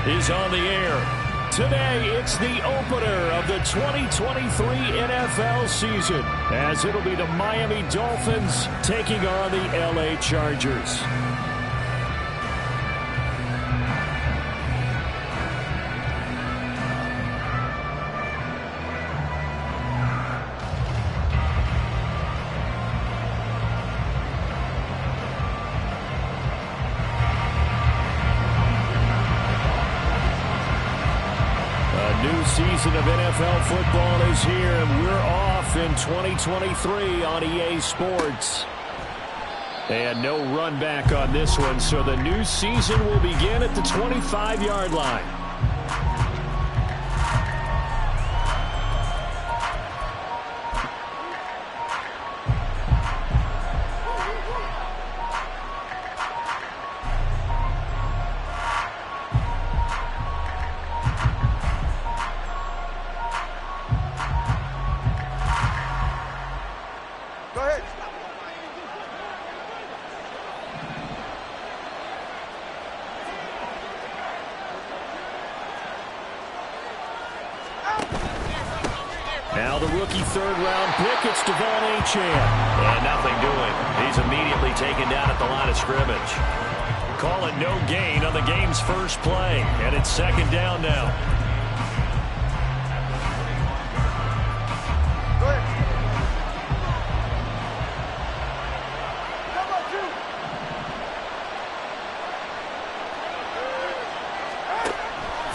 is on the air. Today, it's the opener of the 2023 NFL season, as it'll be the Miami Dolphins taking on the LA Chargers. Season of NFL football is here, and we're off in 2023 on EA Sports. And no run back on this one, so the new season will begin at the 25-yard line. Now the rookie third-round pick, it's Devon Achane. And nothing doing. He's immediately taken down at the line of scrimmage. Call it no gain on the game's first play, and it's second down now.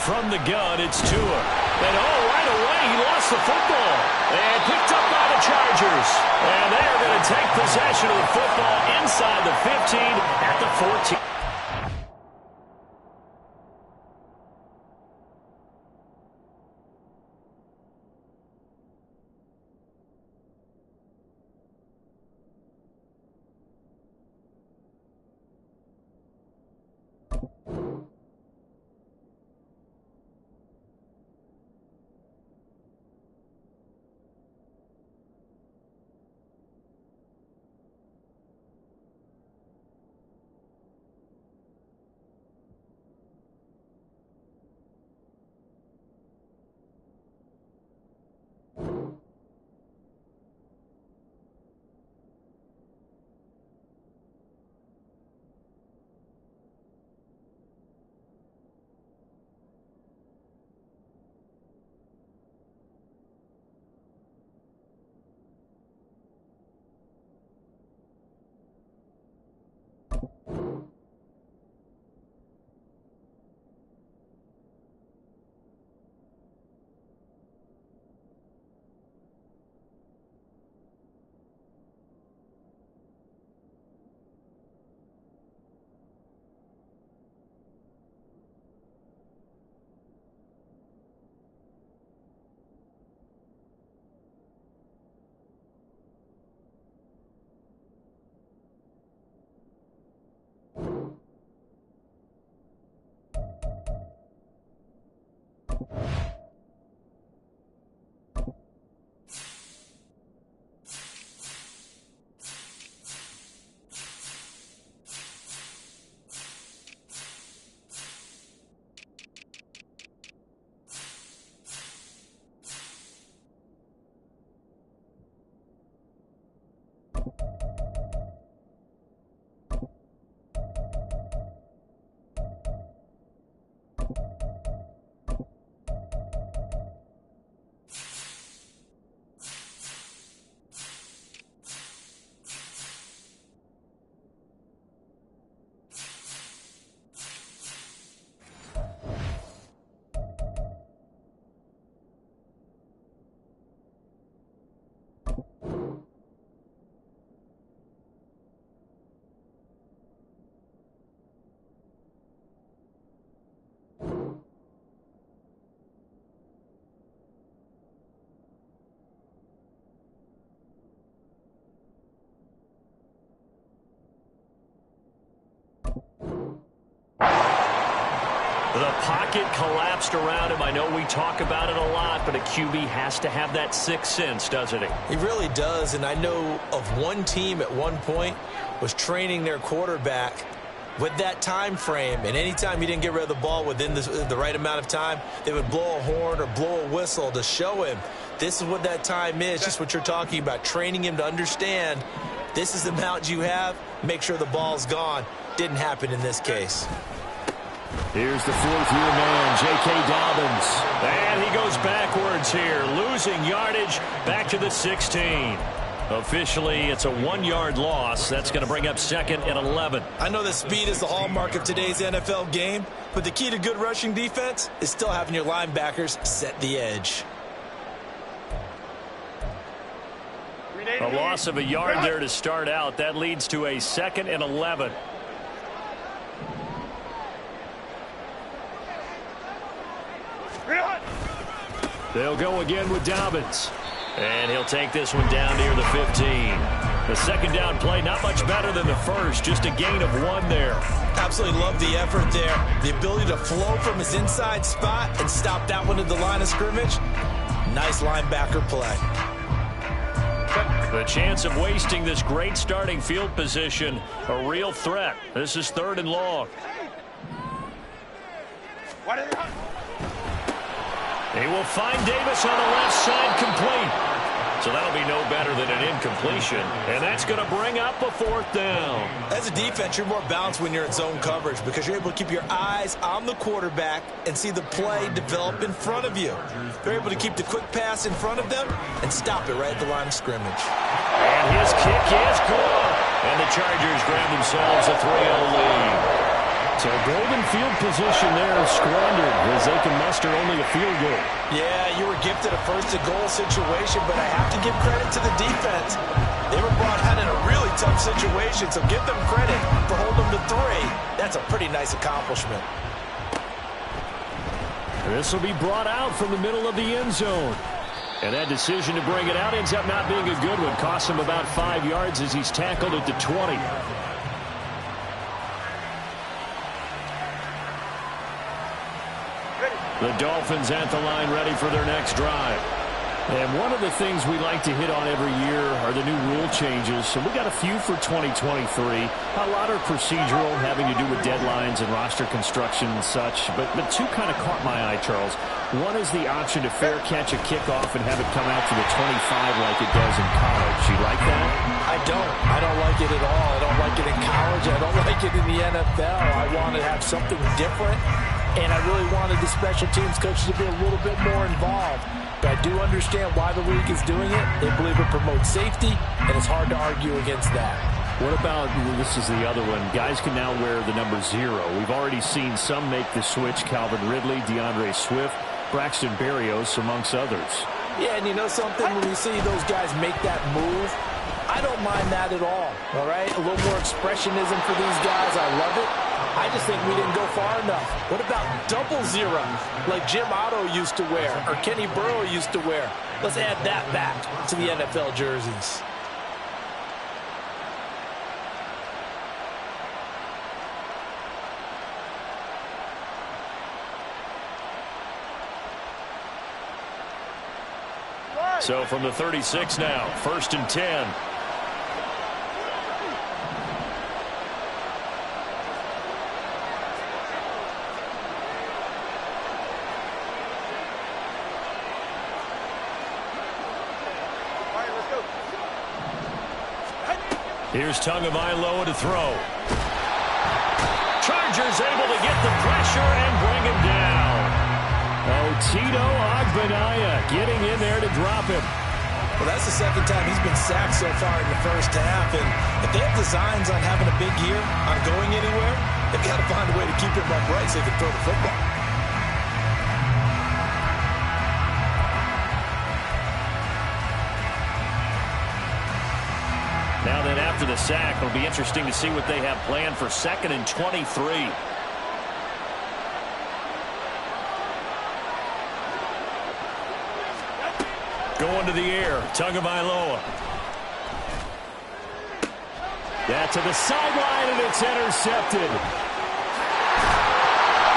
From the gun, it's Tua. And right away, he lost the football. And picked up by the Chargers. And they are going to take possession of the football inside the 15 at the 14. The pocket collapsed around him. I know we talk about it a lot, but a QB has to have that sixth sense, doesn't he? He really does, and I know of one team at one point was training their quarterback with that time frame, and anytime you didn't get rid of the ball within the right amount of time, they would blow a horn or blow a whistle to show him this is what that time is, just what you're talking about, training him to understand this is the amount you have, make sure the ball's gone. Didn't happen in this case. Here's the fourth-year man, J.K. Dobbins. And he goes backwards here, losing yardage back to the 16. Officially, it's a 1-yard loss. That's going to bring up 2nd and 11. I know that speed is the hallmark of today's NFL game, but the key to good rushing defense is still having your linebackers set the edge. A loss of a yard there to start out. That leads to a 2nd and 11. They'll go again with Dobbins. And he'll take this one down near the 15. The second down play, not much better than the first. Just a gain of 1 there. Absolutely love the effort there. The ability to flow from his inside spot and stop that one at the line of scrimmage. Nice linebacker play. The chance of wasting this great starting field position, a real threat. This is 3rd and long. He will find Davis on the left side, complete. So that'll be no better than an incompletion. And that's going to bring up a 4th down. As a defense, you're more balanced when you're in zone coverage because you're able to keep your eyes on the quarterback and see the play develop in front of you. They're able to keep the quick pass in front of them and stop it right at the line of scrimmage. And his kick is good. And the Chargers grab themselves a 3-0 lead. So golden field position there squandered as they can muster only a field goal. Yeah, you were gifted a first-and-goal situation, but I have to give credit to the defense. They were brought out in a really tough situation, so give them credit for holding them to 3. That's a pretty nice accomplishment. This will be brought out from the middle of the end zone. And that decision to bring it out ends up not being a good one. Costs him about 5 yards as he's tackled at the 20. The Dolphins at the line ready for their next drive. And one of the things we like to hit on every year are the new rule changes. So we got a few for 2023. A lot are procedural, having to do with deadlines and roster construction and such. But 2 kind of caught my eye, Charles. One is the option to fair catch a kickoff and have it come out to the 25 like it does in college. You like that? I don't like it at all. I don't like it in college. I don't like it in the NFL. I want to have something different. And I really wanted the special teams coaches to be a little bit more involved. But I do understand why the league is doing it. They believe it promotes safety, and it's hard to argue against that. What about, this is the other one, guys can now wear the number 0. We've already seen some make the switch, Calvin Ridley, DeAndre Swift, Braxton Berrios, amongst others. Yeah, and you know something? When you see those guys make that move, I don't mind that at all right? A little more expressionism for these guys. I love it. I just think we didn't go far enough. What about 00 like Jim Otto used to wear or Kenny Burrow used to wear? Let's add that back to the NFL jerseys. So from the 36 now, 1st and 10. Here's Tagovailoa to throw. Chargers able to get the pressure and bring him down. Tito Ogbonnaya getting in there to drop him. Well, that's the second time he's been sacked so far in the first half. And if they have designs on having a big year, on going anywhere, they've got to find a way to keep him upright so they can throw the football. Now then, after the sack, it'll be interesting to see what they have planned for 2nd and 23. Going to the air, Tagovailoa. Yeah, to the sideline, and it's intercepted.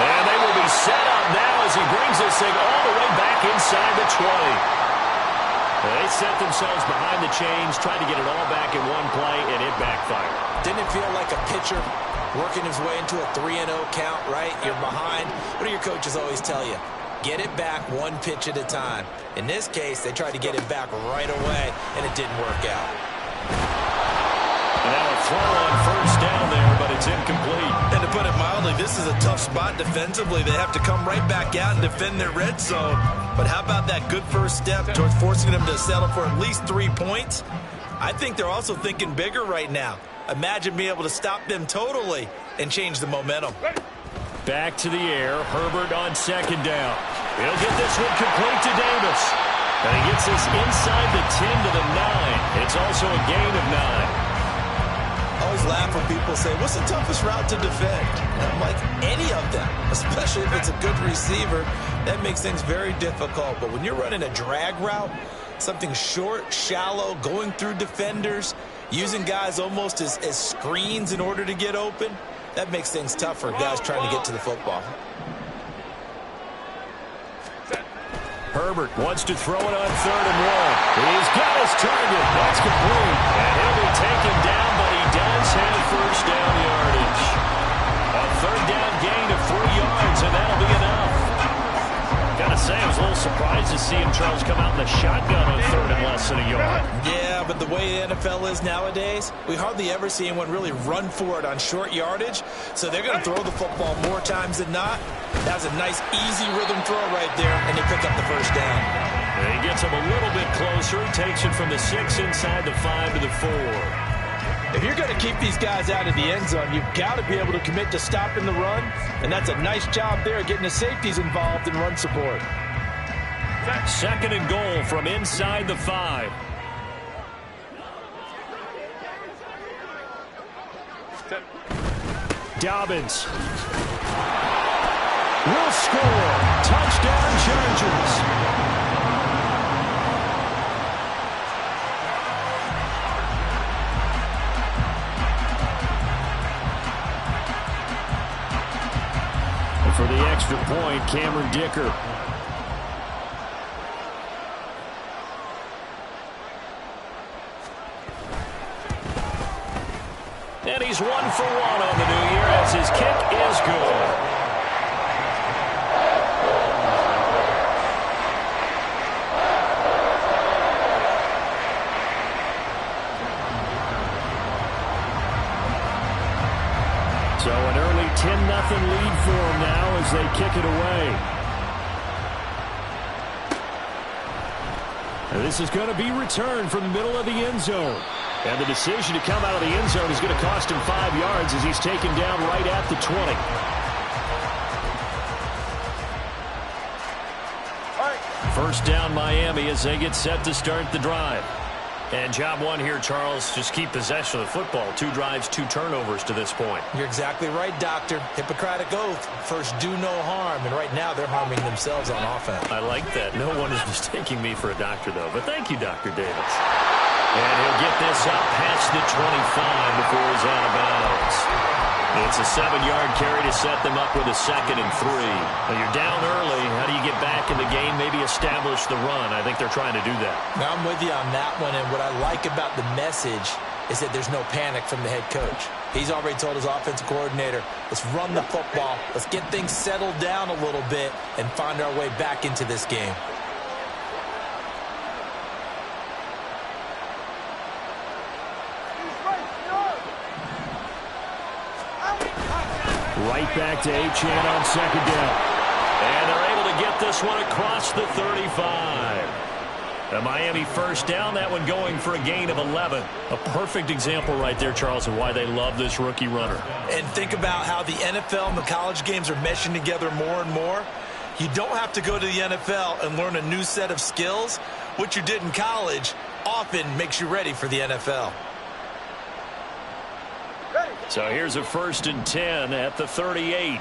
And they will be set up now as he brings this thing all the way back inside the 20. They set themselves behind the chains, tried to get it all back in one play, and it backfired. Didn't it feel like a pitcher working his way into a 3-0 count, right? You're behind. What do your coaches always tell you? Get it back one pitch at a time. In this case, they tried to get it back right away, and it didn't work out. And now a throw on first down there, but it's incomplete. And to put it mildly, this is a tough spot defensively. They have to come right back out and defend their red zone. But how about that good first step towards forcing them to settle for at least 3 points? I think they're also thinking bigger right now. Imagine being able to stop them totally and change the momentum. Back to the air. Herbert on second down. He'll get this one complete to Davis. And he gets this inside the 10 to the 9. It's also a gain of 9. I always laugh when people say, what's the toughest route to defend? And I'm like, any of them, especially if it's a good receiver. That makes things very difficult. But when you're running a drag route, something short, shallow, going through defenders, using guys almost as screens in order to get open, that makes things tough for guys trying to get to the football. Herbert wants to throw it on 3rd and 1. He's got his target. That's complete. And he'll be taken down, but he does have first down yardage. A 3rd down gain of 3 yards, and that'll be enough. Gotta say, I was a little surprised to see him, Charles, come out in the shotgun on 3rd and less than a yard. Yeah, but the way the NFL is nowadays, we hardly ever see anyone really run for it on short yardage. So they're going to throw the football more times than not. That was a nice, easy rhythm throw right there, and they pick up the first down. And he gets him a little bit closer. Takes it from the 6 inside the 5 to the 4. If you're going to keep these guys out of the end zone, you've got to be able to commit to stopping the run, and that's a nice job there getting the safeties involved in run support. 2nd and goal from inside the 5. Dobbins will score. Touchdown, Chargers. For the extra point, Cameron Dicker. And he's 1 for 1 on the new year as his kick is good. So an early 10-0 lead for him now as they kick it away. And this is going to be returned from the middle of the end zone. And the decision to come out of the end zone is going to cost him 5 yards as he's taken down right at the 20. First down Miami as they get set to start the drive. And job one here, Charles, just keep possession of the football. 2 drives, 2 turnovers to this point. You're exactly right, Doctor. Hippocratic oath. First, do no harm. And right now, they're harming themselves on offense. I like that. No one is mistaking me for a doctor, though. But thank you, Dr. Davis. And he'll get this up past the 25 before he's out of bounds. It's a 7-yard carry to set them up with a 2nd and 3. Now you're down early. How do you get back in the game? Maybe establish the run. I think they're trying to do that. Now I'm with you on that one. And what I like about the message is that there's no panic from the head coach. He's already told his offensive coordinator, let's run the football. Let's get things settled down a little bit and find our way back into this game. Right back to Achane on 2nd down. And they're able to get this one across the 35. A Miami first down, that one going for a gain of 11. A perfect example right there, Charles, of why they love this rookie runner. And think about how the NFL and the college games are meshing together more and more. You don't have to go to the NFL and learn a new set of skills. What you did in college often makes you ready for the NFL. So here's a 1st and 10 at the 38.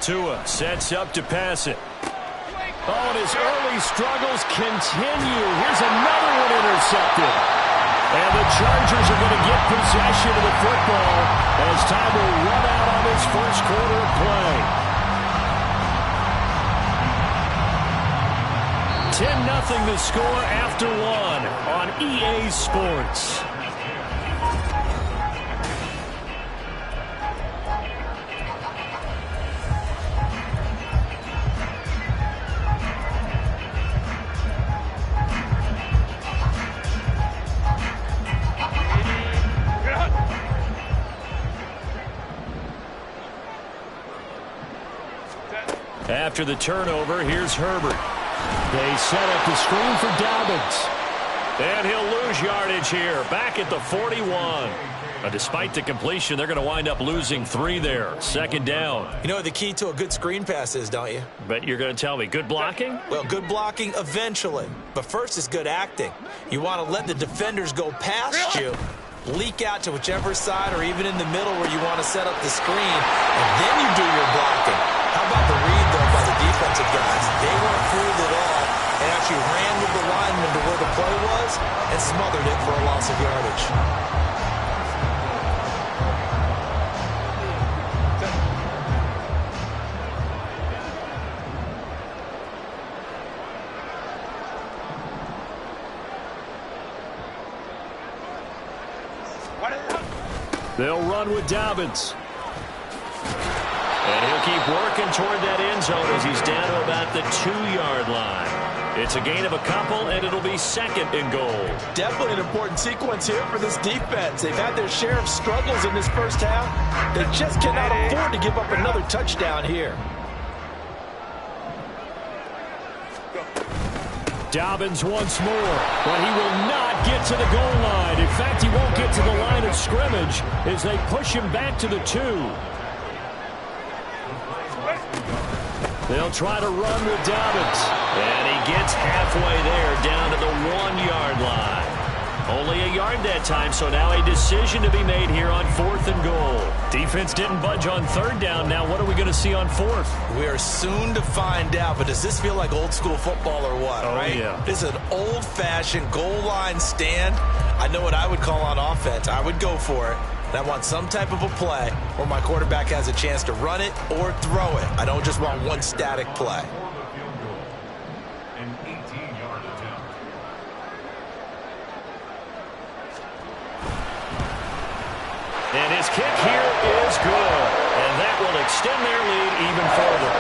Tua sets up to pass it. Oh, and his early struggles continue. Here's another one intercepted. And the Chargers are going to get possession of the football as time will run out on this first quarter of play. 10-0 the score after one on EA Sports. After the turnover, here's Herbert. They set up the screen for Dobbins. And he'll lose yardage here, back at the 41. Despite the completion, they're going to wind up losing 3 there. Second down. You know what the key to a good screen pass is, don't you? But you're going to tell me, good blocking? Well, good blocking eventually. But first is good acting. You want to let the defenders go past you, leak out to whichever side or even in the middle where you want to set up the screen, and then you do your blocking. How about the read, though, by the defensive guys? They weren't fooled at all and actually ran with the lineman to where the play was and smothered it for a loss of yardage. They'll run with Dobbins. And he'll keep working toward that end zone as he's down to about the 2-yard line. It's a gain of a couple, and it'll be second and goal. Definitely an important sequence here for this defense. They've had their share of struggles in this first half. They just cannot afford to give up another touchdown here. Dobbins once more, but he will not get to the goal line. In fact, he won't get to the line of scrimmage as they push him back to the 2. They'll try to run with Dobbins. And he gets halfway there, down to the 1-yard line. Only a yard that time, so now a decision to be made here on 4th and goal. Defense didn't budge on 3rd down. Now what are we going to see on 4th? We are soon to find out, but does this feel like old school football or what, right? Yeah. This is an old-fashioned goal line stand. I know what I would call on offense. I would go for it. And I want some type of a play where my quarterback has a chance to run it or throw it. I don't just want one static play. And his kick here is good. And that will extend their lead even further.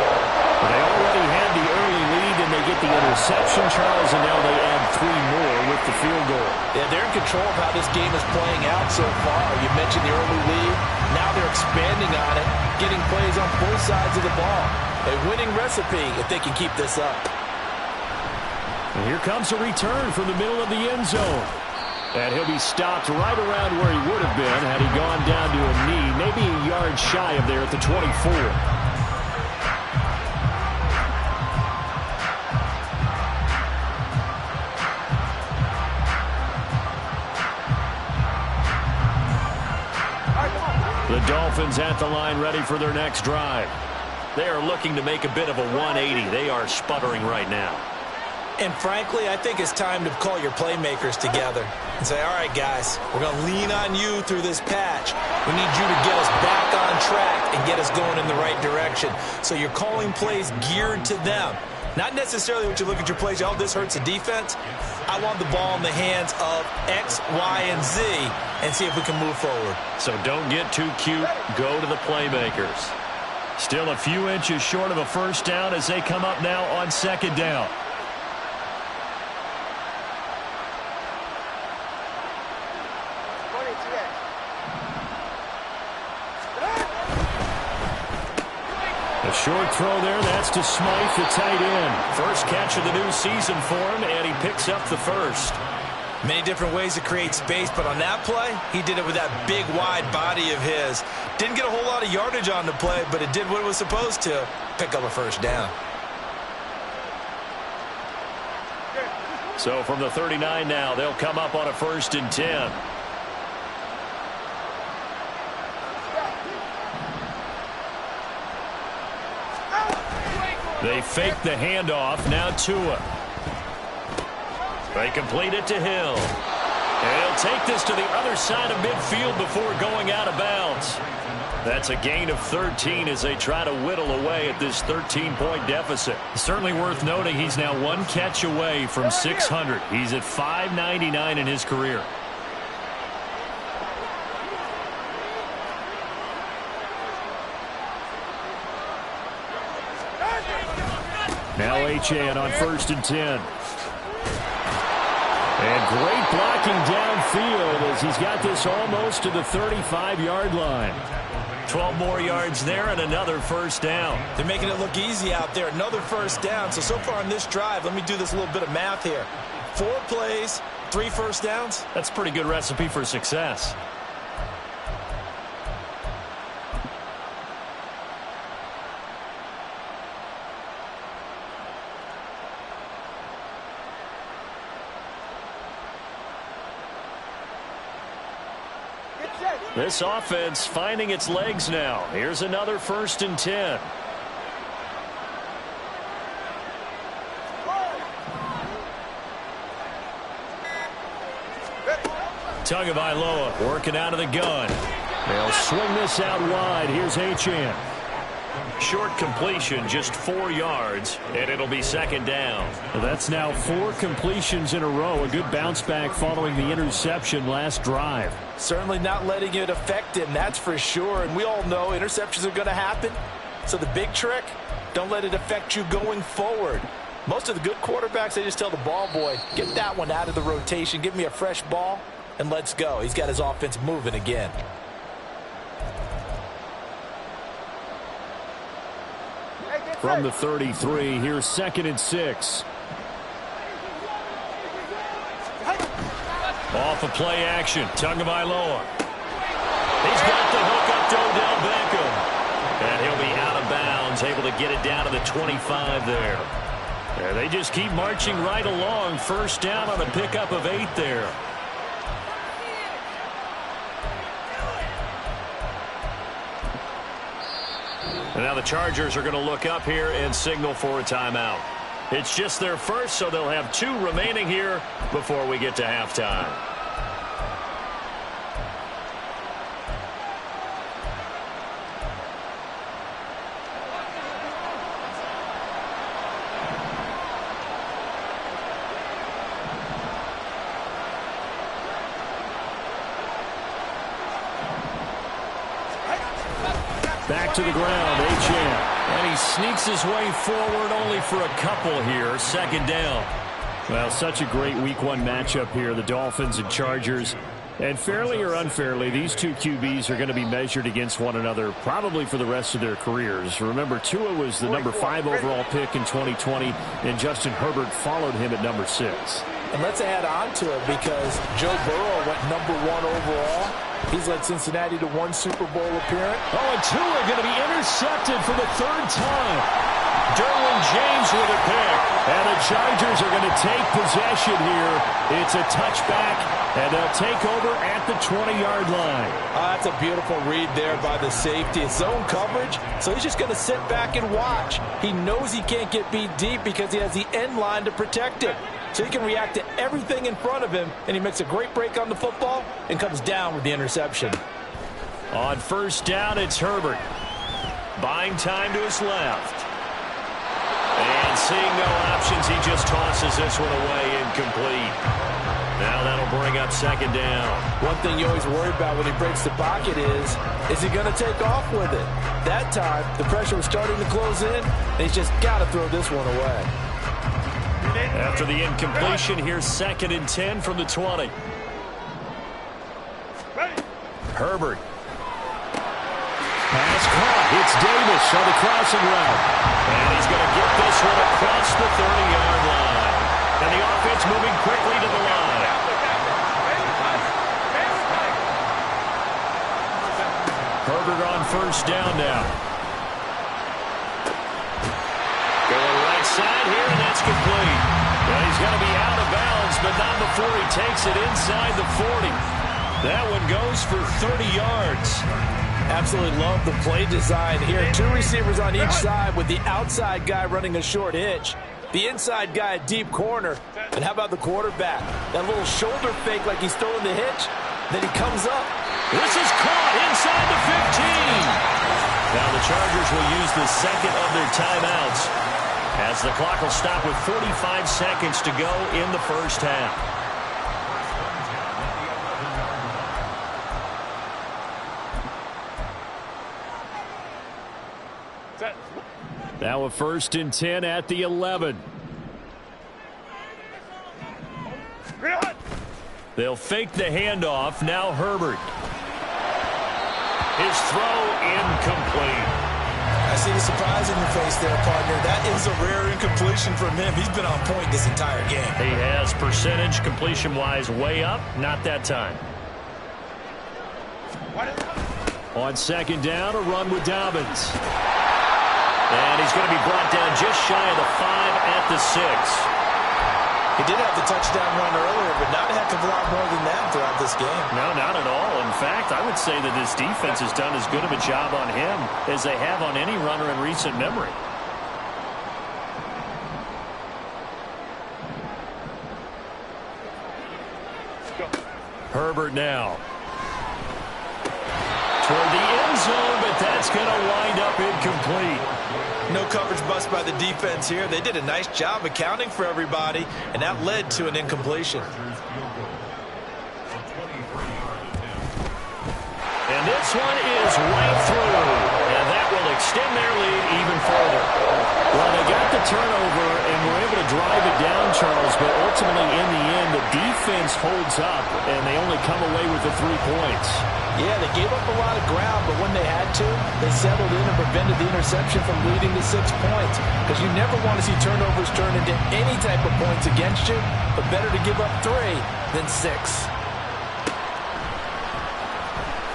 They already had the early lead, and they get the interception, Charles, and now they add 3 more with the field goal. Yeah, they're in control of how this game is playing out so far. You mentioned the early lead. Now they're expanding on it, getting plays on both sides of the ball. A winning recipe if they can keep this up. And here comes a return from the middle of the end zone. And he'll be stopped right around where he would have been had he gone down to a knee, maybe a yard shy of there at the 24. The Dolphins at the line ready for their next drive. They are looking to make a bit of a 180. They are sputtering right now. And frankly, I think it's time to call your playmakers together and say, all right, guys, we're going to lean on you through this patch. We need you to get us back on track and get us going in the right direction. So you're calling plays geared to them. Not necessarily when you look at your plays, oh, this hurts the defense. I want the ball in the hands of X, Y, and Z and see if we can move forward. So don't get too cute. Go to the playmakers. Still a few inches short of a first down as they come up now on 2nd down. A short throw there. That's to Smythe, the tight end. First catch of the new season for him, and he picks up the first. Many different ways to create space, but on that play, he did it with that big, wide body of his. Didn't get a whole lot of yardage on the play, but it did what it was supposed to. Pick up a first down. So from the 39 now, they'll come up on a 1st and 10. They fake the handoff. Now Tua. They complete it to Hill. And he'll take this to the other side of midfield before going out of bounds. That's a gain of 13 as they try to whittle away at this 13-point deficit. Certainly worth noting he's now one catch away from 600. He's at 599 in his career. Now Achane on 1st and 10. And great blocking downfield as he's got this almost to the 35-yard line. 12 more yards there and another first down. They're making it look easy out there. Another first down. So far on this drive, let me do this little bit of math here. 4 plays, 3 first downs. That's a pretty good recipe for success. This offense finding its legs now. Here's another 1st and 10. Tagovailoa working out of the gun. They'll swing this out wide. Here's Achane. Short completion, just 4 yards, and it'll be 2nd down. Well, that's now 4 completions in a row. A good bounce back following the interception last drive. Certainly not letting it affect him, that's for sure. And we all know interceptions are going to happen. So the big trick, don't let it affect you going forward. Most of the good quarterbacks, they just tell the ball boy, get that one out of the rotation, give me a fresh ball, and let's go. He's got his offense moving again. From the 33, here's 2nd and 6. Off of play action, Tagovailoa. He's got the hook up to Odell Beckham. And he'll be out of bounds, able to get it down to the 25 there. And they just keep marching right along. First down on a pickup of 8 there. And now the Chargers are going to look up here and signal for a timeout. It's just their first, so they'll have 2 remaining here before we get to halftime. Back to the ground, Achane. And he sneaks his way forward only for a couple here. 2nd down. Well, such a great Week 1 matchup here, the Dolphins and Chargers. And fairly or unfairly, these 2 QBs are going to be measured against one another probably for the rest of their careers. Remember, Tua was the number 5 overall pick in 2020, and Justin Herbert followed him at number 6. And let's add on to it because Joe Burrow went number 1 overall. He's led Cincinnati to 1 Super Bowl appearance. Oh, and Tua going to be intercepted for the 3rd time. Derwin James with a pick. And the Chargers are going to take possession here. It's a touchback, and they'll take over at the 20-yard line. That's a beautiful read there by the safety. It's zone coverage, so he's just going to sit back and watch. He knows he can't get beat deep because he has the end line to protect him. So he can react to everything in front of him, and he makes a great break on the football and comes down with the interception. On first down, it's Herbert. Buying time to his left. And seeing no options, he just tosses this one away incomplete. Now that'll bring up 2nd down. One thing you always worry about when he breaks the pocket is he going to take off with it? That time, the pressure was starting to close in, and he's just got to throw this one away. After the incompletion, here's 2nd and 10 from the 20. Herbert. Pass caught. It's Davis on the crossing route. And he's going to get this one across the 30-yard line. And the offense moving quickly to the line. Herbert on first down now. Going right side here, and that's complete. Well, he's going to be out of bounds, but not before he takes it inside the 40. That one goes for 30 yards. Absolutely love the play design here. 2 receivers on each side with the outside guy running a short hitch. The inside guy at deep corner. And how about the quarterback? That little shoulder fake like he's throwing the hitch. Then he comes up. This is caught inside the 15. Now the Chargers will use the second of their timeouts as the clock will stop with 45 seconds to go in the first half. Now a 1st and 10 at the 11. They'll fake the handoff. Now Herbert. His throw incomplete. I see the surprise in your face there, partner. That is a rare incompletion from him. He's been on point this entire game. He has percentage completion-wise way up. Not that time. On 2nd down, a run with Dobbins. And he's going to be brought down just shy of the 5 at the 6. He did have the touchdown run earlier, but not a heck of a lot more than that throughout this game. No, not at all. In fact, I would say that this defense has done as good of a job on him as they have on any runner in recent memory. Herbert now. Toward the end zone, but that's going to wind up incomplete. No coverage bust by the defense here. They did a nice job accounting for everybody, and that led to an incompletion. And this one is right through, and that will extend their lead even further. Well, they got the turnover and were able to drive it down, Charles, but ultimately in the end, the defense holds up, and they only come away with the 3 points. Yeah, they gave up a lot of ground, but when they had to, they settled in and prevented the interception from leading to 6 points. Because you never want to see turnovers turn into any type of points against you, but better to give up 3 than 6.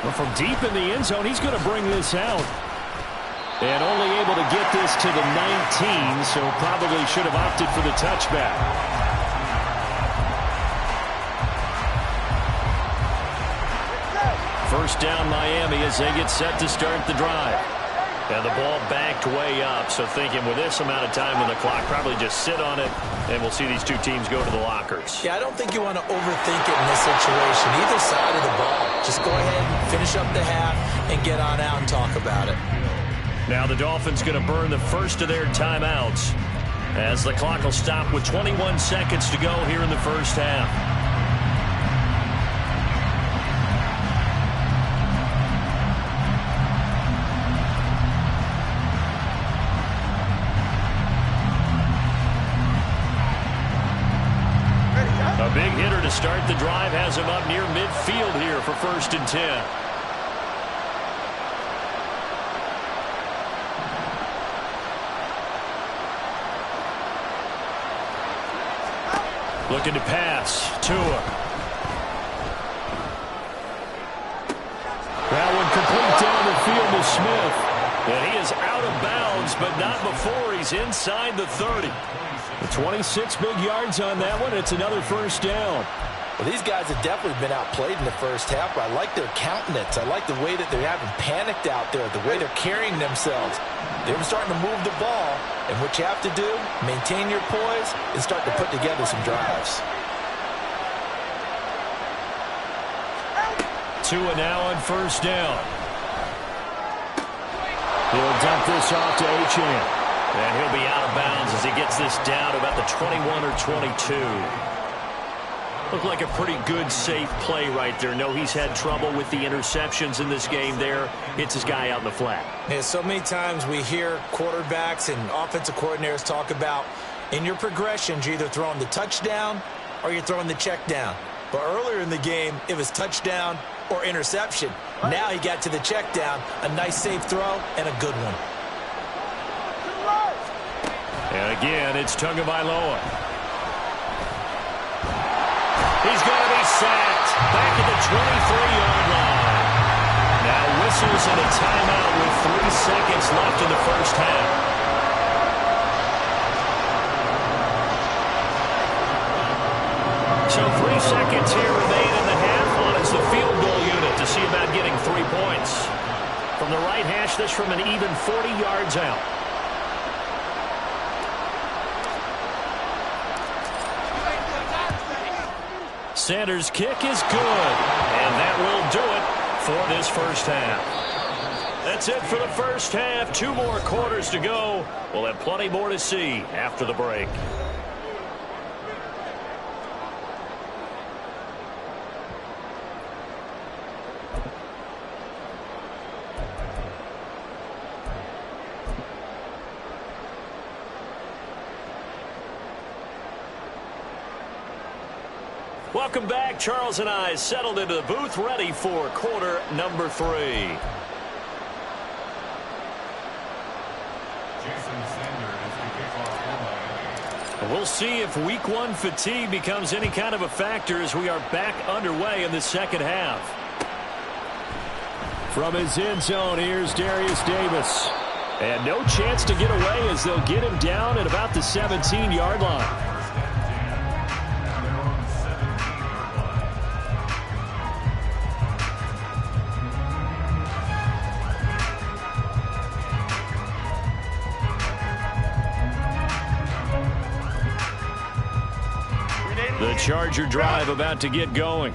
Well, from deep in the end zone, he's going to bring this out. And only able to get this to the 19, so probably should have opted for the touchback. First down Miami as they get set to start the drive. And the ball backed way up, so thinking with this amount of time on the clock, probably just sit on it, and we'll see these two teams go to the lockers. Yeah, I don't think you want to overthink it in this situation. Either side of the ball. Just go ahead and finish up the half and get on out and talk about it. Now the Dolphins going to burn the first of their timeouts as the clock will stop with 21 seconds to go here in the first half. A big hitter to start the drive has him up near midfield here for 1st and 10. Looking to pass. Tua. That one complete down the field to Smith. And he is out of bounds, but not before he's inside the 30. 26 big yards on that one. It's another 1st down. Well, these guys have definitely been outplayed in the first half, but I like their countenance. I like the way that they haven't panicked out there, the way they're carrying themselves. They're starting to move the ball, and what you have to do, maintain your poise and start to put together some drives. Tua now on 1st down. He'll dump this off to Achane. And he'll be out of bounds as he gets this down to about the 21 or 22. Looked like a pretty good, safe play right there. No, he's had trouble with the interceptions in this game there. Hits his guy out in the flat. Yeah, so many times we hear quarterbacks and offensive coordinators talk about in your progressions, you're either throwing the touchdown or you're throwing the check down. But earlier in the game, it was touchdown or interception. Now he got to the check down, a nice safe throw, and a good one. And again, it's Tagovailoa. He's going to be sacked back at the 23-yard line. Now whistles and a timeout with 3 seconds left in the first half. So 3 seconds here remain in the half on it's the field goal unit to see about getting 3 points. From the right hash, this from an even 40 yards out. Sanders' kick is good. And that will do it for this first half. That's it for the first half. 2 more quarters to go. We'll have plenty more to see after the break. Welcome back. Charles and I settled into the booth, ready for quarter number 3. We'll see if week 1 fatigue becomes any kind of a factor as we are back underway in the second half. From his end zone, here's Darius Davis. And no chance to get away as they'll get him down at about the 17-yard line. The Charger drive about to get going.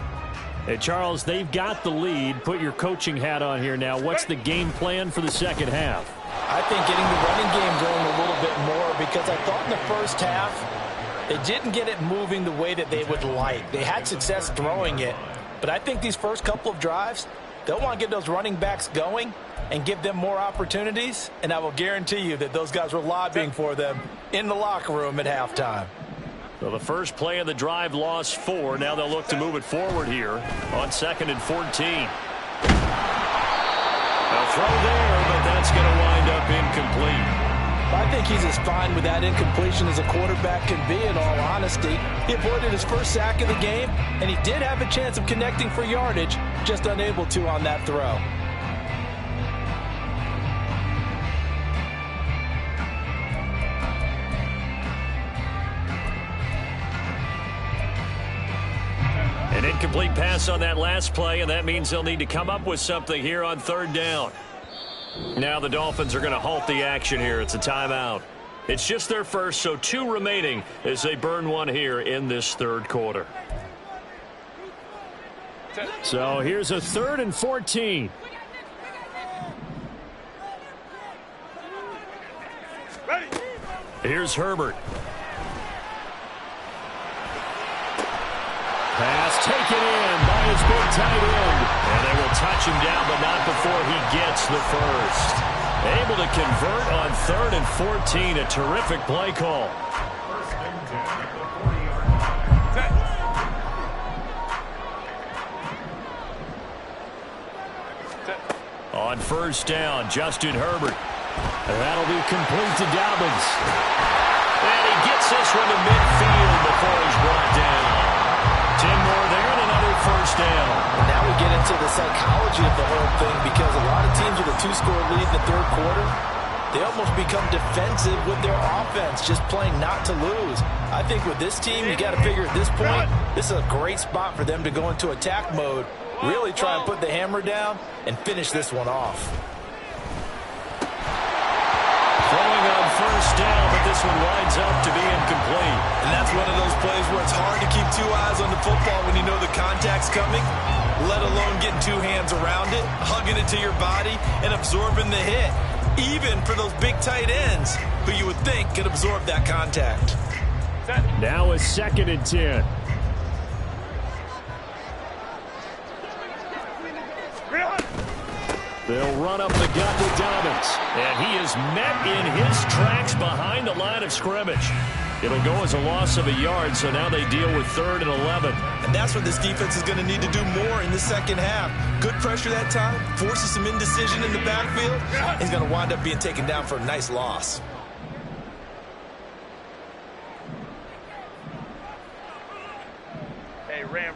Hey, Charles, they've got the lead. Put your coaching hat on here now. What's the game plan for the second half? I think getting the running game going a little bit more, because I thought in the first half they didn't get it moving the way that they would like. They had success throwing it, but I think these first couple of drives, they'll want to get those running backs going and give them more opportunities, and I will guarantee you that those guys were lobbying for them in the locker room at halftime. So the first play of the drive lost 4. Now they'll look to move it forward here on 2nd and 14. A throw there, but that's going to wind up incomplete. I think he's as fine with that incompletion as a quarterback can be, in all honesty. He avoided his first sack of the game, and he did have a chance of connecting for yardage, just unable to on that throw. An incomplete pass on that last play, and that means they'll need to come up with something here on 3rd down. Now the Dolphins are going to halt the action here. It's a timeout. It's just their first, so 2 remaining as they burn 1 here in this 3rd quarter. So here's a 3rd and 14. Here's Herbert. Pass taken in by his big tight end. And they will touch him down, but not before he gets the first. Able to convert on 3rd and 14. A terrific play call. On 1st down, Justin Herbert. And that'll be complete to Dobbins. And he gets this one to midfield before he's brought down. 10 more there and another 1st down. And now we get into the psychology of the whole thing, because a lot of teams with a 2-score lead in the 3rd quarter, they almost become defensive with their offense, just playing not to lose. I think with this team, you got to figure at this point, this is a great spot for them to go into attack mode, really try and put the hammer down and finish this one off. Throwing on 1st down, but this one winds up to be incomplete. And that's one of those plays where it's hard to keep 2 eyes on the football when you know the contact's coming, let alone getting 2 hands around it, hugging it to your body, and absorbing the hit, even for those big tight ends who you would think could absorb that contact. Now a 2nd and 10. They'll run up the gut with Dobbins. And he is met in his tracks behind the line of scrimmage. It'll go as a loss of a yard, so now they deal with 3rd and 11. And that's what this defense is going to need to do more in the second half. Good pressure that time, forces some indecision in the backfield. He's going to wind up being taken down for a nice loss. Hey, Ram.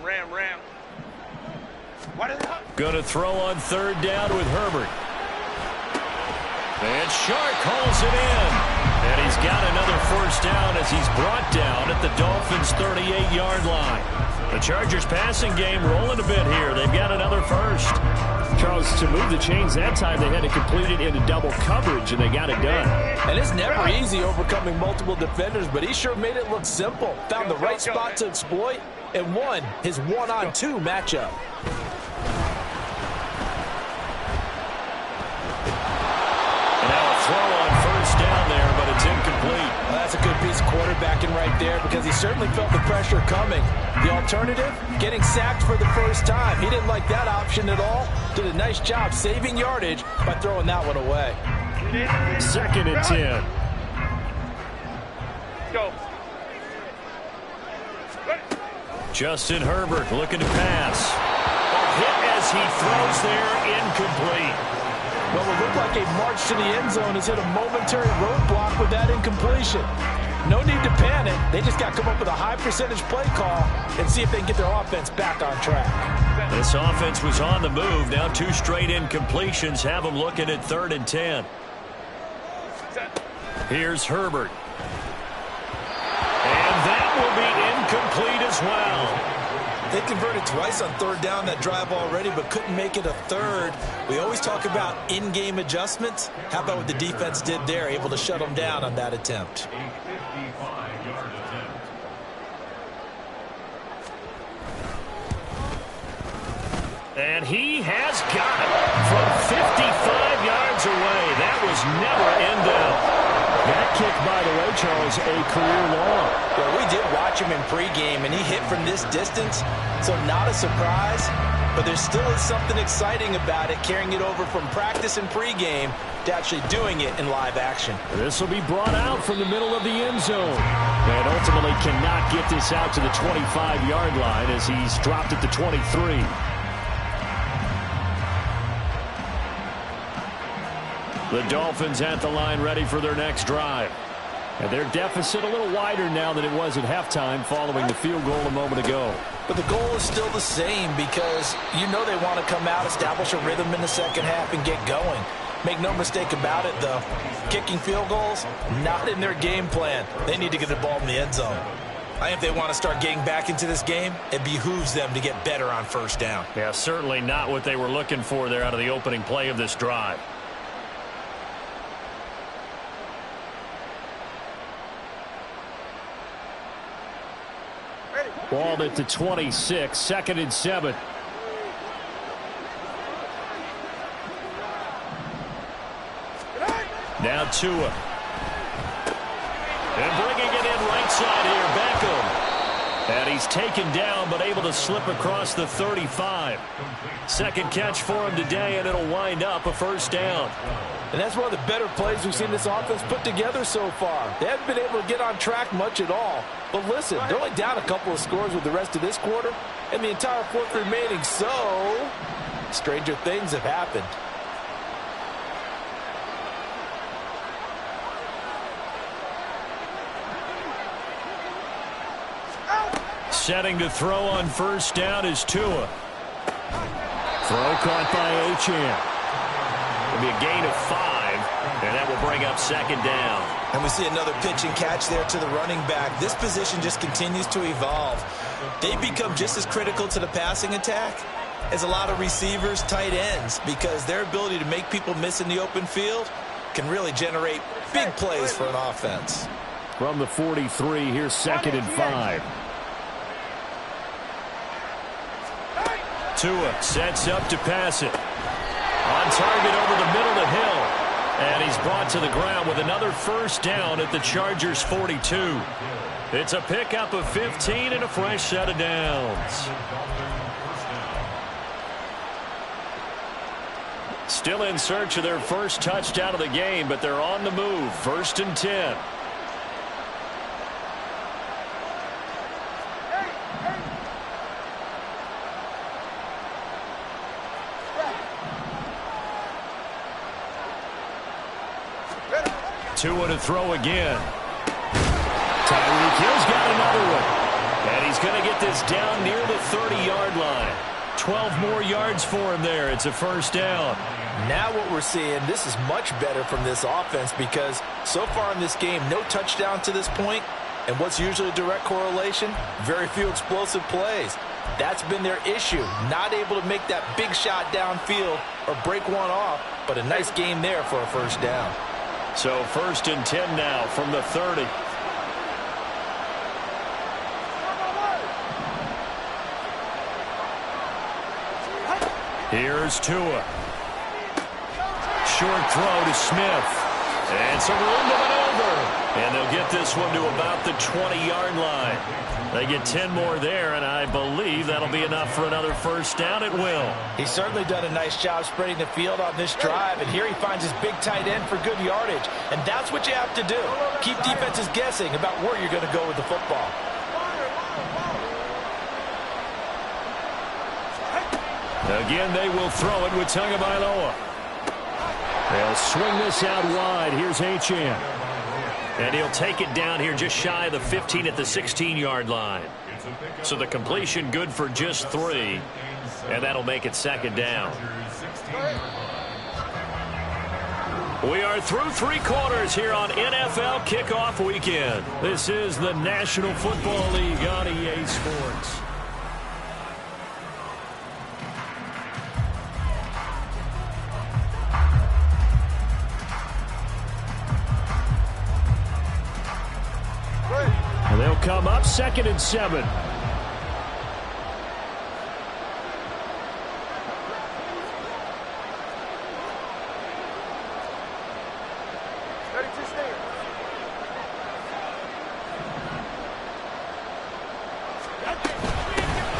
Going to throw on 3rd down with Herbert. And Shark hauls it in. And he's got another 1st down as he's brought down at the Dolphins' 38-yard line. The Chargers passing game rolling a bit here. They've got another 1st. Charles, to move the chains that time, they had to complete it into double coverage, and they got it done. And it's never easy overcoming multiple defenders, but he sure made it look simple. Found the right spot to exploit and won his one-on-two matchup. Throw on first down there, but it's incomplete. Well, that's a good piece of quarterbacking right there because he certainly felt the pressure coming. The alternative, getting sacked for the first time. He didn't like that option at all. Did a nice job saving yardage by throwing that one away. 2nd and 10. Go. Justin Herbert looking to pass. A hit as he throws there, incomplete. Well, it looked like a march to the end zone has hit a momentary roadblock with that incompletion. No need to panic. They just got to come up with a high percentage play call and see if they can get their offense back on track. This offense was on the move. Now 2 straight incompletions have them looking at 3rd and 10. Here's Herbert. And that will be incomplete as well. They converted twice on 3rd down that drive already, but couldn't make it a 3rd. We always talk about in-game adjustments. How about what the defense did there, able to shut them down on that attempt? And he has got it from 55 yards away. That was never in doubt. That kick, by the way, Charles, a career long. Well, we did watch him in pregame, and he hit from this distance, so not a surprise. But there still is something exciting about it, carrying it over from practice and pregame to actually doing it in live action. This will be brought out from the middle of the end zone. And ultimately cannot get this out to the 25-yard line as he's dropped at the 23. The Dolphins at the line ready for their next drive. And their deficit a little wider now than it was at halftime following the field goal a moment ago. But the goal is still the same because you know they want to come out, establish a rhythm in the second half, and get going. Make no mistake about it, though. Kicking field goals, not in their game plan. They need to get the ball in the end zone. I think if they want to start getting back into this game, it behooves them to get better on first down. Yeah, certainly not what they were looking for there out of the opening play of this drive. Ball at the 26, 2nd and 7. Now Tua. And bringing it in right side here, Beckham. And he's taken down but able to slip across the 35. 2nd catch for him today, and it'll wind up a first down. And that's one of the better plays we've seen this offense put together so far. They haven't been able to get on track much at all. But listen, they're only down a couple of scores with the rest of this quarter and the entire 4th remaining. So, stranger things have happened. Setting to throw on first down is Tua. Throw caught by Achane. It'll be a gain of 5, and that will bring up 2nd down. And we see another pitch and catch there to the running back. This position just continues to evolve. They become just as critical to the passing attack as a lot of receivers, tight ends, because their ability to make people miss in the open field can really generate big plays for an offense. From the 43, here's 2nd and 5. Tua sets up to pass it. On target over the middle of the hill. And he's brought to the ground with another first down at the Chargers' 42. It's a pickup of 15 and a fresh set of downs. Still in search of their first touchdown of the game, but they're on the move. 1st and 10. Tua to throw again. Tyreek Hill's got another one. And he's going to get this down near the 30-yard line. 12 more yards for him there. It's a first down. Now what we're seeing, this is much better from this offense because so far in this game, no touchdown to this point. And what's usually a direct correlation? Very few explosive plays. That's been their issue. Not able to make that big shot downfield or break one off, but a nice game there for a first down. So 1st and 10 now from the 30. Here's Tua. Short throw to Smith. And some room to maneuver. And they'll get this one to about the 20-yard line. They get 10 more there, and I believe that'll be enough for another first down. It will. He's certainly done a nice job spreading the field on this drive, and here he finds his big tight end for good yardage. And that's what you have to do. Keep defenses guessing about where you're going to go with the football. Again, they will throw it with Tagovailoa. They'll swing this out wide. Here's Achane. And he'll take it down here just shy of the 15 at the 16-yard line. So the completion good for just 3. And that'll make it second down. We are through 3 quarters here on NFL Kickoff Weekend. This is the National Football League on EA Sports. They'll come up 2nd and 7.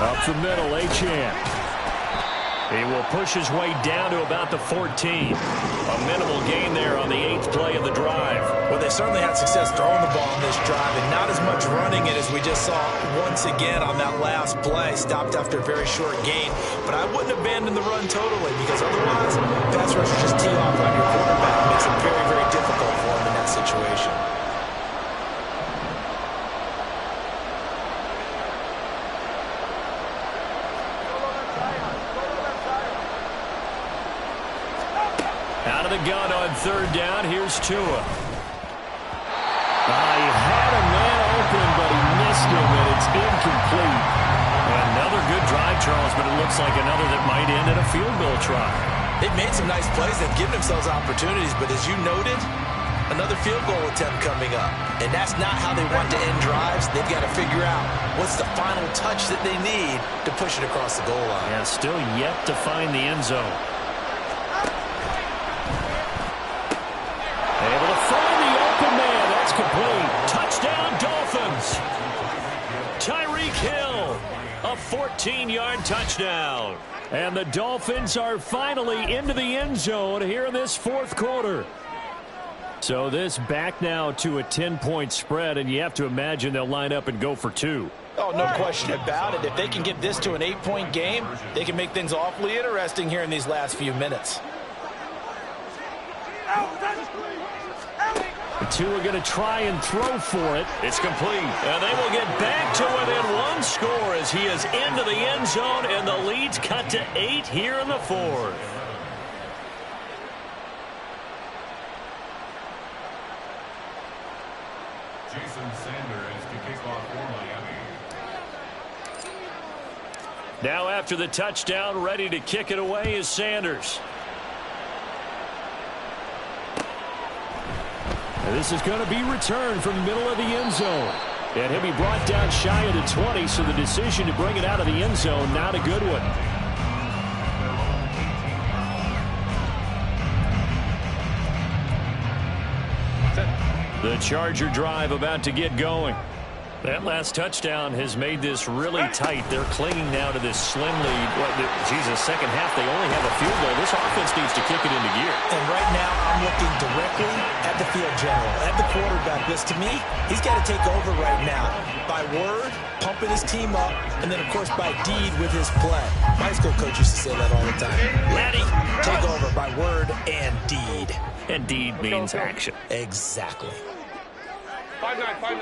Up the middle, Achane. He will push his way down to about the 14. A minimal gain there on the 8th play of the drive. Well, they certainly had success throwing the ball on this drive, and not as much running it as we just saw once again on that last play. Stopped after a very short gain. But I wouldn't abandon the run totally, because otherwise, pass rushers just tee off on your quarterback. It makes it very, very difficult for him in that situation. Out of the gun on 3rd down. Here's Tua. He had a man open, but he missed him, and it's incomplete. Another good drive, Charles, but it looks like another that might end in a field goal try. They've made some nice plays. They've given themselves opportunities, but as you noted, another field goal attempt coming up. And that's not how they want to end drives. They've got to figure out what's the final touch that they need to push it across the goal line. Yeah, still yet to find the end zone. Able to find the open man. That's complete. Touchdown, Dolphins. Tyreek Hill, a 14-yard touchdown. And the Dolphins are finally into the end zone here in this 4th quarter. So this back now to a 10-point spread, and you have to imagine they'll line up and go for 2. Oh, no question about it. If they can get this to an 8-point game, they can make things awfully interesting here in these last few minutes. The 2 are going to try and throw for it. It's complete. And they will get back to within 1 score as he is into the end zone, and the lead's cut to 8 here in the 4th. Jason Sanders to kick off for Miami. Now after the touchdown, ready to kick it away is Sanders. And this is going to be returned from the middle of the end zone. And he'll be brought down shy of the 20, so the decision to bring it out of the end zone, not a good one. The Charger drive about to get going. That last touchdown has made this really tight. They're clinging now to this slim lead. Second half, they only have a field goal. This offense needs to kick it into gear. And right now, I'm looking directly at the field general, at the quarterback. Because to me, he's got to take over right now. By word, pumping his team up, and then, of course, by deed with his play. My high school coach used to say that all the time. Laddie, take over by word and deed. And deed means action. Exactly. 5-9, 5-9.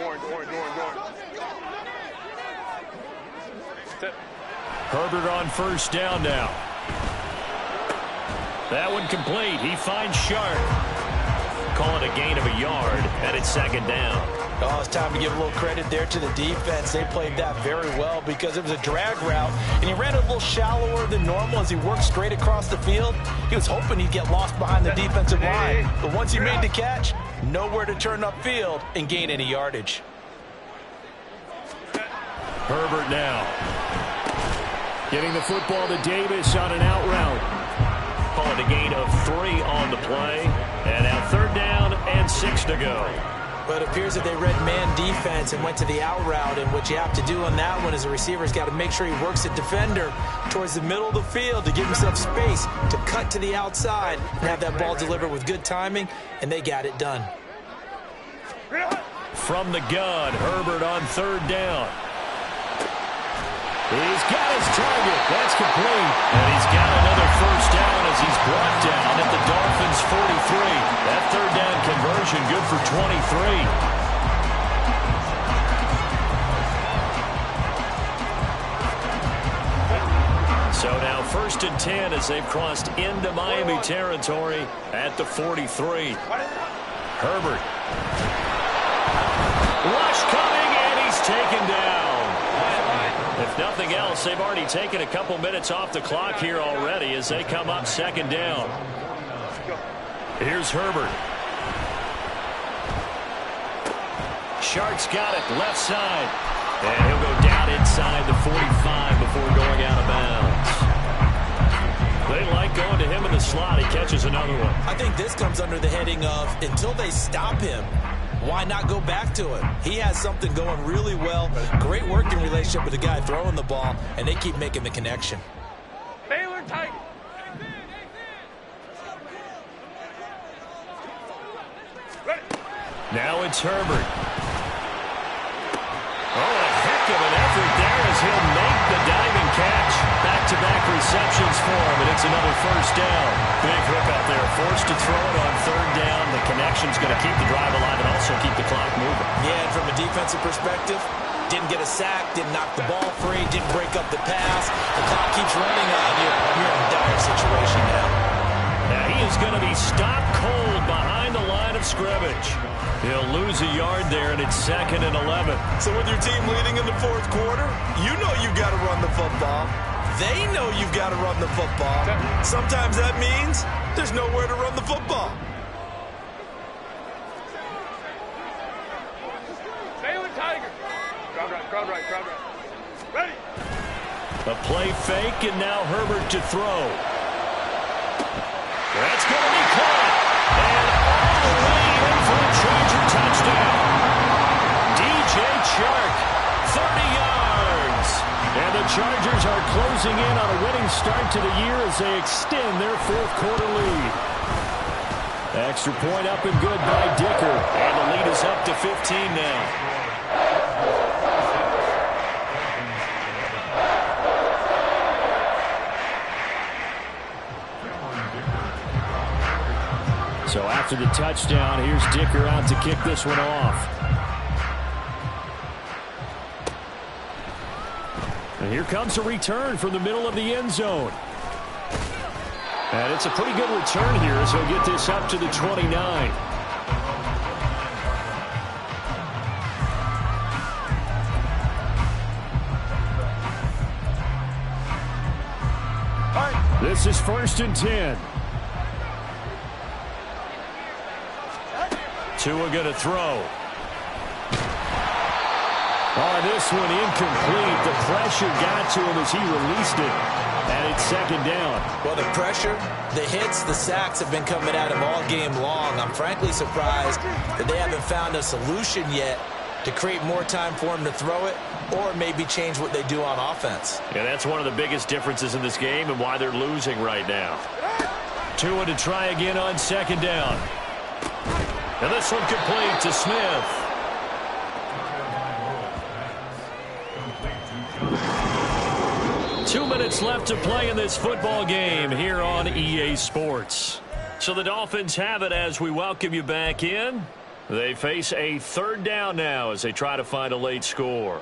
Orange. Herbert on first down now. That one complete. He finds Sharp. Call it a gain of a yard, and it's second down. Oh, it's time to give a little credit there to the defense. They played that very well because it was a drag route, and he ran it a little shallower than normal as he worked straight across the field. He was hoping he'd get lost behind the defensive line, but once he made the catch, nowhere to turn upfield and gain any yardage. Herbert now. Getting the football to Davis on an out route. Call it a gain of 3 on the play. And now 3rd down and 6 to go. But it appears that they read man defense and went to the out route. And what you have to do on that one is the receiver's got to make sure he works the defender towards the middle of the field to give himself space to cut to the outside and have that ball delivered with good timing. And they got it done. From the gun, Herbert on 3rd down. He's got his target. That's complete. And he's got another 1st down as he's brought down at the Dolphins' 43. That 3rd down conversion good for 23. So now 1st and 10 as they've crossed into Miami territory at the 43. Herbert. Rush coming, and he's taken down. If nothing else, they've already taken a couple minutes off the clock here already as they come up 2nd down. Here's Herbert. Shark's got it left side. And he'll go down inside the 45 before going out of bounds. They like going to him in the slot. He catches another one. I think this comes under the heading of until they stop him, why not go back to him? He has something going really well. Great working relationship with the guy throwing the ball, and they keep making the connection. Baylor Tiger. Now it's Herbert. Oh, a heck of an effort there as he'll make the diving catch. Back-to-back receptions for him, and it's another 1st down. Big hook out there. Forced to throw it on 3rd down. The connection's going to keep the drive alive and also keep the clock moving. Yeah, and from a defensive perspective, didn't get a sack, didn't knock the ball free, didn't break up the pass. The clock keeps running on you. You're in a dire situation now. Now he is going to be stopped cold behind the line of scrimmage. He'll lose a yard there, and it's 2nd and 11. So with your team leading in the 4th quarter, you know you've got to run the football. They know you've got to run the football. Sometimes that means there's nowhere to run the football. Baylor Tiger. Crowd right. Ready. A play fake, and now Herbert to throw. That's going to be caught. And all the way in for a Charger touchdown. DJ Chark, 30 yards. And the Chargers are closing in on a winning start to the year as they extend their 4th quarter lead. Extra point up and good by Dicker. And the lead is up to 15 now. So after the touchdown, here's Dicker out to kick this one off. And here comes a return from the middle of the end zone. And it's a pretty good return here as he'll get this up to the 29. This is 1st and 10. Tua going to throw. On this one, incomplete. The pressure got to him as he released it. And it's 2nd down. Well, the pressure, the hits, the sacks have been coming at him all game long. I'm frankly surprised that they haven't found a solution yet to create more time for him to throw it or maybe change what they do on offense. Yeah, that's one of the biggest differences in this game and why they're losing right now. Tua to try again on 2nd down. And this one complete to Smith. Two minutes left to play in this football game here on EA Sports. So the Dolphins have it as we welcome you back in. They face a 3rd down now as they try to find a late score.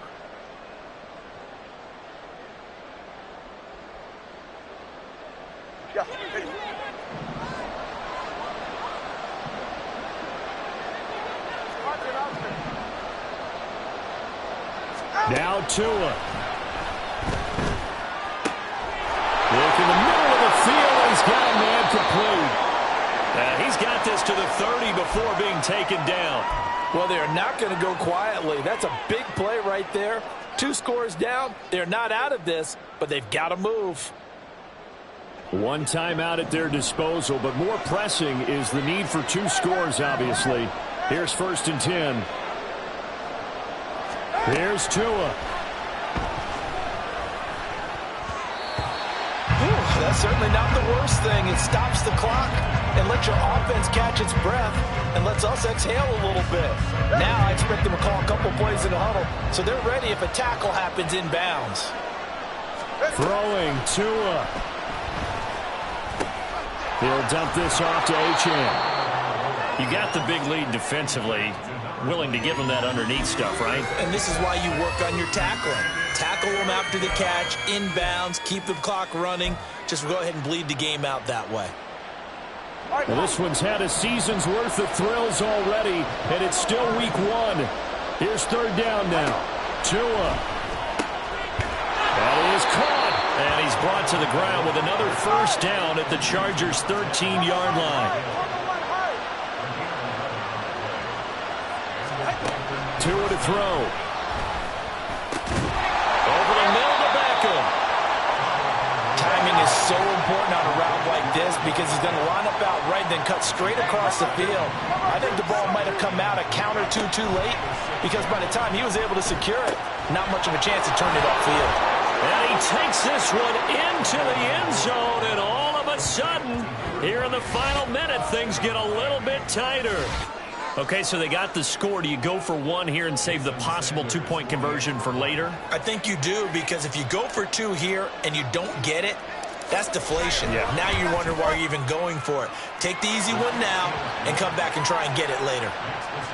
Now Tua. Look in the middle of the field. He's got a man complete. He's got this to the 30 before being taken down. Well, they're not going to go quietly. That's a big play right there. 2 scores down. They're not out of this, but they've got to move. 1 timeout at their disposal, but more pressing is the need for 2 scores, obviously. Here's 1st and 10. Here's Tua. That's certainly not the worst thing. It stops the clock and lets your offense catch its breath and lets us exhale a little bit. Now I expect them to call a couple plays in the huddle so they're ready if a tackle happens inbounds. Throwing Tua. He'll dump this off to Achane. You got the big lead defensively. Willing to give them that underneath stuff, right? And this is why you work on your tackling. Tackle them after the catch, inbounds, keep the clock running. Just go ahead and bleed the game out that way. Well, this one's had a season's worth of thrills already, and it's still week 1. Here's 3rd down now. Tua. That is caught. And he's brought to the ground with another 1st down at the Chargers' 13-yard line. Tua to throw. Over the middle to Beckham. Timing is so important on a route like this because he's going to line up out right, then cut straight across the field. I think the ball might have come out a count or two too late because by the time he was able to secure it, not much of a chance to turn it upfield. And he takes this one into the end zone, and all of a sudden, here in the final minute, things get a little bit tighter. Okay, so they got the score. Do you go for 1 here and save the possible 2-point conversion for later? I think you do, because if you go for 2 here and you don't get it, that's deflation. Yeah. Now you wonder why you're even going for it. Take the easy one now and come back and try and get it later.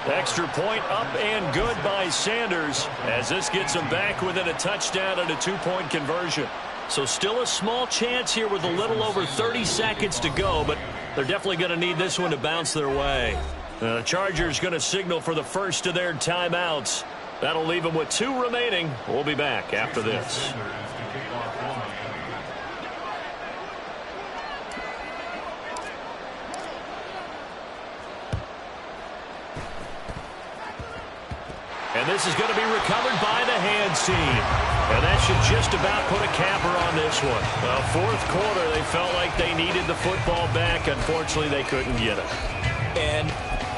Extra point up and good by Sanders as this gets them back within a touchdown and a 2-point conversion. So still a small chance here with a little over 30 seconds to go, but they're definitely going to need this one to bounce their way. The Chargers going to signal for the first of their timeouts. That'll leave them with 2 remaining. We'll be back after this. And this is going to be recovered by the hands team. And that should just about put a capper on this one. Well, 4th quarter, they felt like they needed the football back. Unfortunately, they couldn't get it. And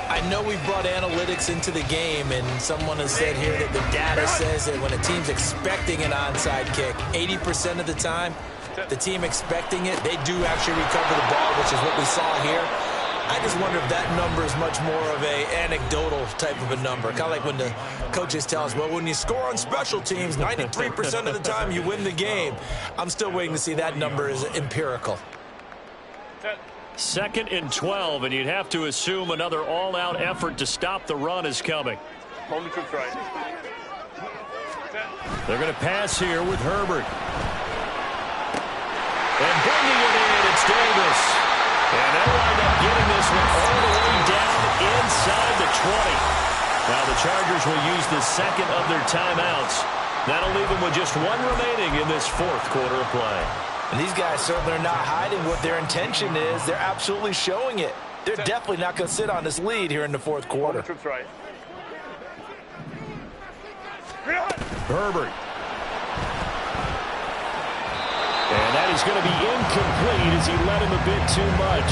I know we brought analytics into the game, and someone has said here that the data says that when a team's expecting an onside kick, 80% of the time, the team expecting it, they do actually recover the ball, which is what we saw here. I just wonder if that number is much more of a anecdotal type of a number. Kind of like when the coaches tell us, well, when you score on special teams, 93% of the time you win the game. I'm still waiting to see that number is empirical. 2nd and 12, and you'd have to assume another all-out effort to stop the run is coming. Hold the troops right. They're going to pass here with Herbert. And bringing it in, it's Davis. And they'll wind up getting this one all the way down inside the 20. Now the Chargers will use the 2nd of their timeouts. That'll leave them with just 1 remaining in this 4th quarter of play. And these guys certainly are not hiding what their intention is. They're absolutely showing it. They're definitely not going to sit on this lead here in the 4th quarter. Troops right. Herbert. And that is going to be incomplete as he led him a bit too much.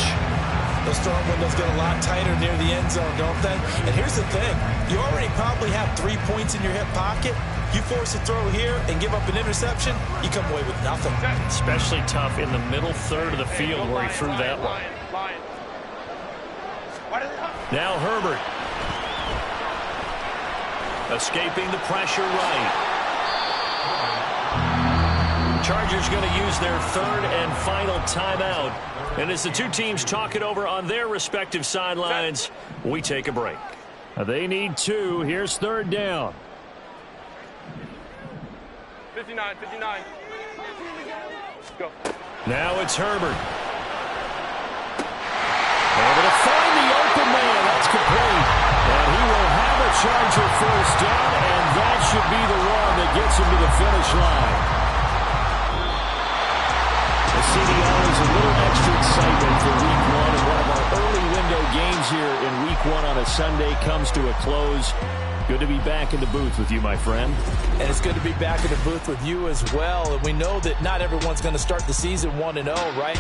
The storm windows get a lot tighter near the end zone, don't they? And here's the thing. You already probably have 3 points in your hip pocket. You force a throw here and give up an interception, you come away with nothing. Especially tough in the middle third of the field where he threw that one. Now Herbert. Escaping the pressure right. Chargers going to use their 3rd and final timeout. And as the 2 teams talk it over on their respective sidelines, we take a break. They need 2. Here's 3rd down. 59. Go. Now it's Herbert. Able to find the open man. That's complete. And he will have a Charger 1st down, and that should be the one that gets him to the finish line. The CDL is a little extra excitement for week 1 and one of our early window games things here in week 1 on a Sunday comes to a close. Good to be back in the booth with you, my friend. And it's good to be back in the booth with you as well. And we know that not everyone's going to start the season 1-0, right?